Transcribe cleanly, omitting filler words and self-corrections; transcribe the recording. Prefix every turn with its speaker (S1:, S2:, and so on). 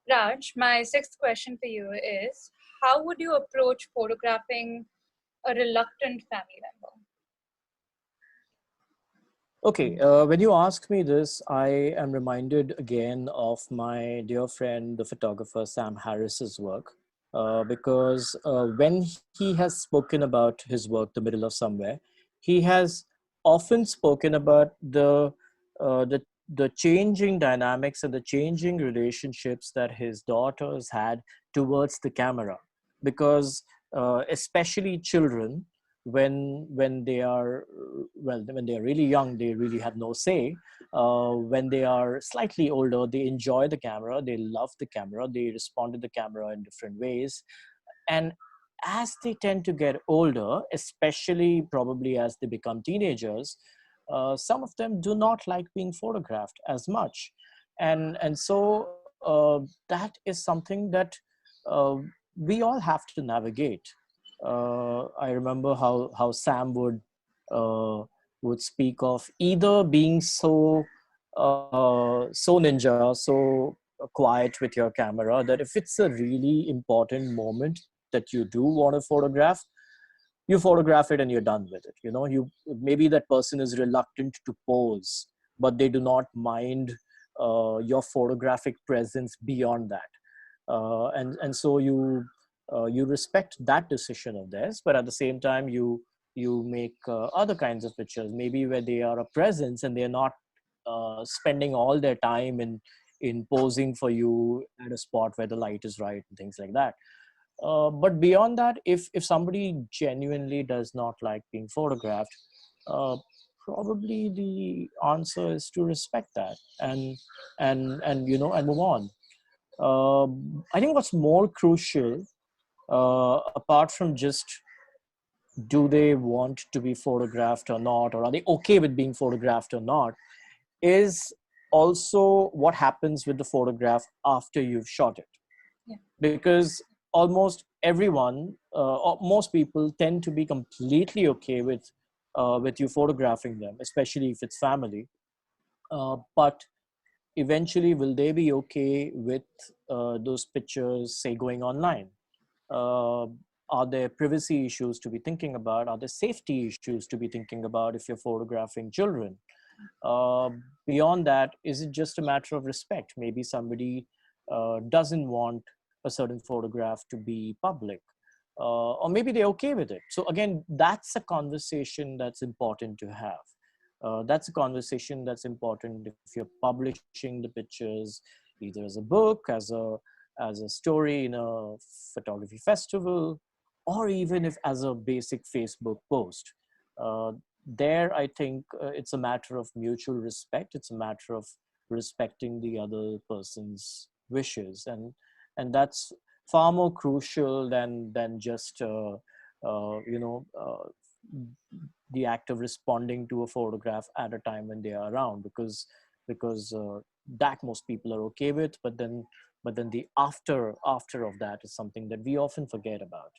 S1: Raj, my sixth question for you is, how would you approach photographing a reluctant family member?
S2: Okay, when you ask me this, I am reminded again of my dear friend, the photographer Sam Harris's work, because when he has spoken about his work, The Middle of Somewhere, he has often spoken about uh, the the changing dynamics and the changing relationships that his daughters had towards the camera, because especially children, when they are, well, when they are really young, they really have no say. When they are slightly older, they enjoy the camera, they love the camera, they respond to the camera in different ways. And as they tend to get older, especially probably as they become teenagers, some of them do not like being photographed as much. And so that is something that uh, we all have to navigate. I remember how Sam would speak of either being so ninja, so quiet with your camera, that if it's a really important moment that you do want to photograph, you photograph it and you're done with it. You know, you, maybe that person is reluctant to pose, but they do not mind your photographic presence beyond that. And so you respect that decision of theirs, but at the same time you make other kinds of pictures, maybe where they are a presence and they're not spending all their time in posing for you at a spot where the light is right and things like that. But beyond that, if somebody genuinely does not like being photographed, uh, probably the answer is to respect that and you know, and move on. I think what's more crucial, apart from just do they want to be photographed or not, or are they okay with being photographed or not, is also what happens with the photograph after you've shot it.
S1: Yeah.
S2: Because almost everyone, or most people, tend to be completely okay with you photographing them, especially if it's family. But eventually, will they be okay with those pictures, say, going online? Uh, are there privacy issues to be thinking about? Are there safety issues to be thinking about if you're photographing children? Uh, Beyond that, is it just a matter of respect? Maybe somebody doesn't want a certain photograph to be public, or maybe they're okay with it. So again, that's a conversation that's important to have. That's a conversation that's important if you're publishing the pictures, either as a book, as a story in a photography festival, or even if as a basic Facebook post. Uh, there, I think it's a matter of mutual respect. It's a matter of respecting the other person's wishes, and that's far more crucial than just you know, the act of responding to a photograph at a time when they are around, because that most people are okay with, but then the after of that is something that we often forget about.